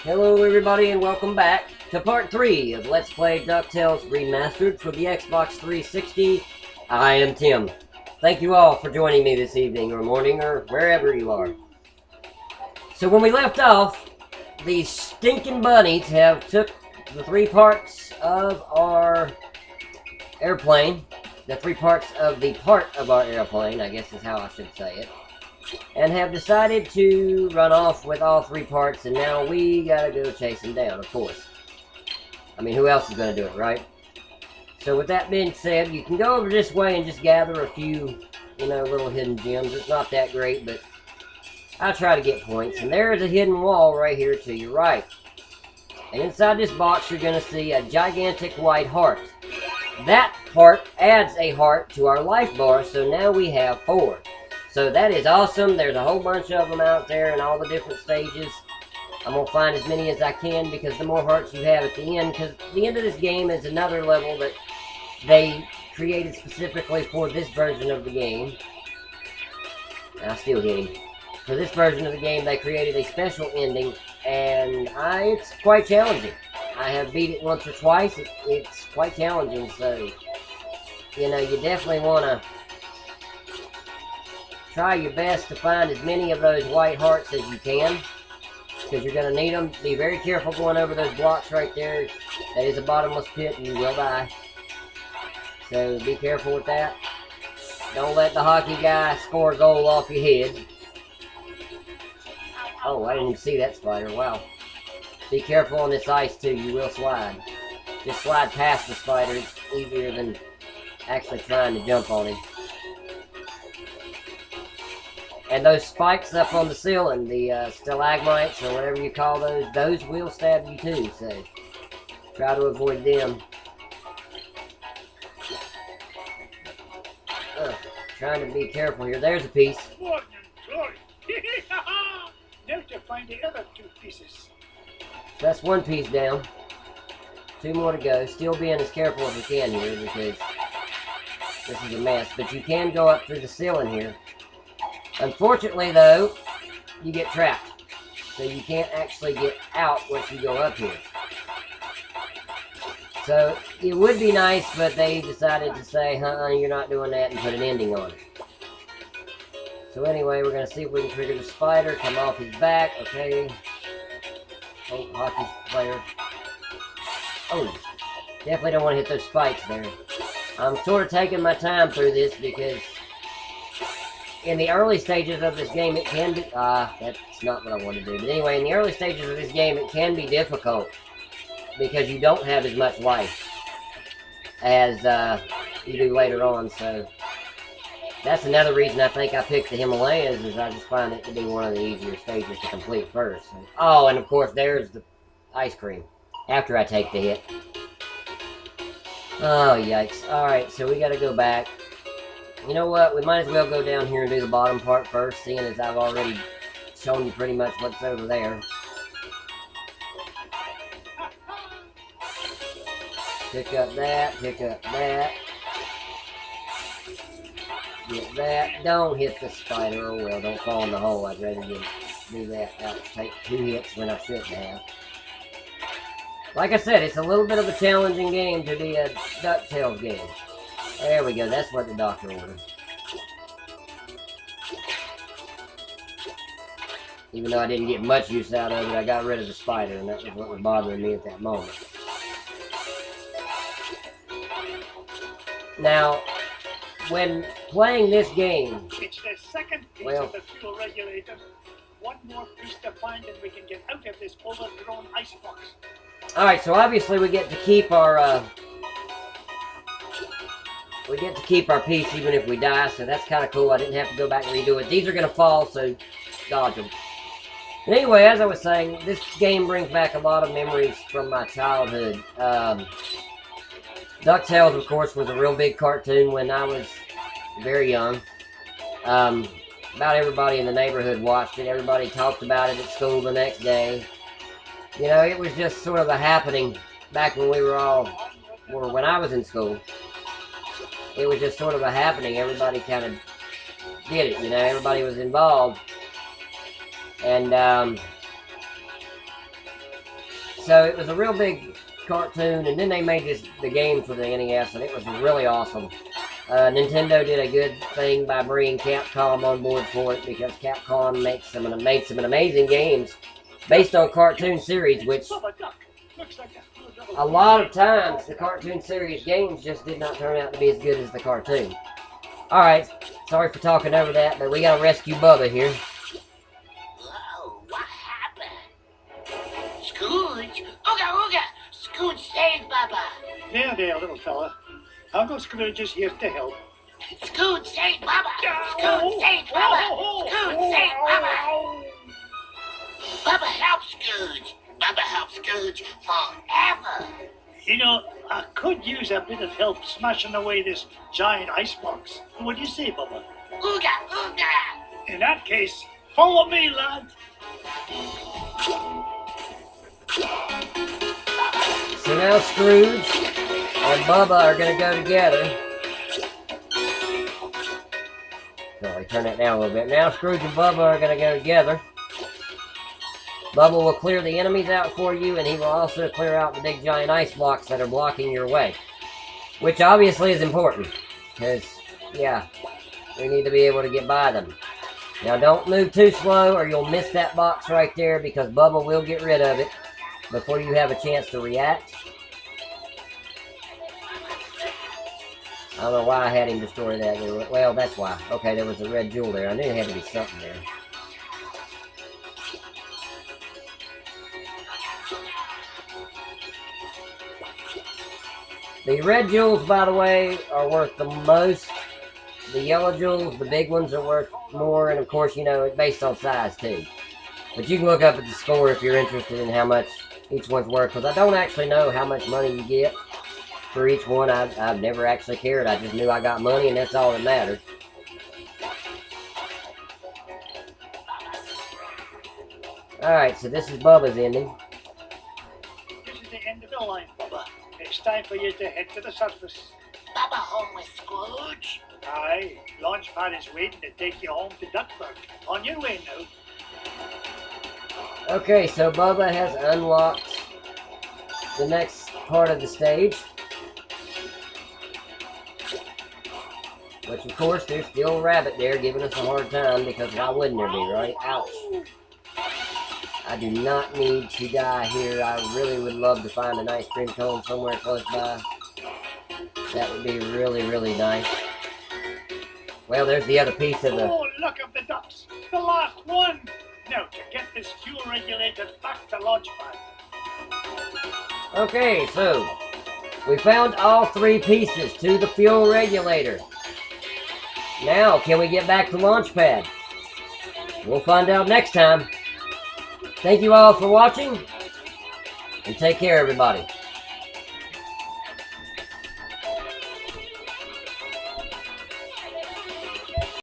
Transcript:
Hello everybody and welcome back to part 3 of Let's Play DuckTales Remastered for the Xbox 360. I am Tim. Thank you all for joining me this evening or morning or wherever you are. So when we left off, these stinking bunnies have took the 3 parts of our airplane, the 3 parts of the part of our airplane, I guess is how I should say it, and have decided to run off with all 3 parts, and now we gotta go chase them down, of course. I mean, who else is gonna do it, right? So with that being said, you can go over this way and just gather a few, little hidden gems. It's not that great, but I'll try to get points. And there's a hidden wall right here to your right. And inside this box, you're gonna see a gigantic white heart. That heart adds a heart to our life bar, so now we have 4. So that is awesome. There's a whole bunch of them out there in all the different stages. I'm going to find as many as I can because the more hearts you have at the end, because the end of this game is another level that they created specifically for this version of the game. I still hit him. For this version of the game, they created a special ending, and it's quite challenging. I have beat it once or twice. It's quite challenging, so, you definitely want to try your best to find as many of those white hearts as you can, because you're going to need them. Be very careful going over those blocks right there. That is a bottomless pit and you will die. So be careful with that. Don't let the hockey guy score a goal off your head. Oh, I didn't even see that spider. Wow. Be careful on this ice too. You will slide. Just slide past the spider. It's easier than actually trying to jump on him. And those spikes up on the ceiling, the stalagmites or whatever you call those will stab you too, so try to avoid them. Trying to be careful here. There's a piece. Now to find the other 2 pieces. That's 1 piece down. 2 more to go. Still being as careful as we can here because this is a mess. But you can go up through the ceiling here. Unfortunately, though, you get trapped. So you can't actually get out once you go up here. So it would be nice, but they decided to say, you're not doing that, and put an ending on it. So anyway, we're going to see if we can trigger the spider, come off his back, okay. Oh, hockey player. Oh, definitely don't want to hit those spikes there. I'm sort of taking my time through this because in the early stages of this game, it can be... that's not what I want to do. But anyway, in the early stages of this game, it can be difficult because you don't have as much life as you do later on. So that's another reason I think I picked the Himalayas, is I just find it to be one of the easier stages to complete first. Oh, and of course, there's the ice cream after I take the hit. Oh, yikes. Alright, so we got to go back. You know what, we might as well go down here and do the bottom part first, seeing as I've already shown you pretty much what's over there. Pick up that, pick up that. Get that. Don't hit the spider. Oh well, don't fall in the hole. I'd rather do that. I'll take 2 hits when I shouldn't have. Like I said, it's a little bit of a challenging game to be a DuckTales game. There we go, that's what the doctor ordered. Even though I didn't get much use out of it, I got rid of the spider, and that was what was bothering me at that moment. Now, when playing this game... It's the second piece of the fuel regulator. 1 more piece to find and we can get out of this overgrown icebox. Alright, so obviously we get to keep our... we get to keep our piece even if we die, so that's kind of cool. I didn't have to go back and redo it. These are going to fall, so dodge them. But anyway, as I was saying, this game brings back a lot of memories from my childhood. DuckTales, of course, was a real big cartoon when I was very young. About everybody in the neighborhood watched it. Everybody talked about it at school the next day. You know, it was just sort of a happening back when we were all, or when I was in school. It was just sort of a happening. Everybody kind of did it, everybody was involved. And So it was a real big cartoon, and then they made the game for the NES, and it was really awesome. Nintendo did a good thing by bringing Capcom on board for it, because Capcom made some amazing games based on cartoon series, which a lot of times the cartoon series games just did not turn out to be as good as the cartoon. Alright, sorry for talking over that, but we gotta rescue Bubba here. Whoa, what happened? Scooge? Ooga ooga! Scooge saved Bubba! There, little fella. Uncle Scrooge is here to help. Scooge saved Bubba! Scooge saved Bubba! Scooge saved Bubba! Bubba helps Scooge! Bubba helps Scooge forever! You know, I could use a bit of help smashing away this giant icebox. What do you say, Bubba? Ooga ooga! In that case, follow me, lad. So now Scrooge and Bubba are going to go together. So we turn that down a little bit. Now Scrooge and Bubba are going to go together. Bubba will clear the enemies out for you, and he will also clear out the big giant ice blocks that are blocking your way. Which obviously is important, because, yeah, we need to be able to get by them. Now don't move too slow or you'll miss that box right there, because Bubba will get rid of it before you have a chance to react. I don't know why I had him destroy that. Well, that's why. Okay, there was a red jewel there. I knew there had to be something there. The red jewels, by the way, are worth the most. The yellow jewels, the big ones, are worth more. And of course, you know, it's based on size too. But you can look up at the score if you're interested in how much each one's worth. Because I don't actually know how much money you get for each one. I've never actually cared. I just knew I got money, and that's all that mattered. Alright, so this is Bubba's ending. This is the end of the line, Bubba. It's time for you to head to the surface. Bubba home with Scrooge? Aye, Launchpad is waiting to take you home to Duckburg. On your way now. Okay, so Bubba has unlocked the next part of the stage. Which, of course, there's still a rabbit there giving us a hard time, because why wouldn't there be, right? Ouch. I do not need to die here. I really would love to find an ice cream cone somewhere close by. That would be really, really nice. Well, there's the other piece of the... Oh, look at the ducks. The last one. Now, to get this fuel regulator back to Launchpad. Okay, so we found all three pieces to the fuel regulator. Now, can we get back to Launchpad? We'll find out next time. Thank you all for watching, and take care, everybody.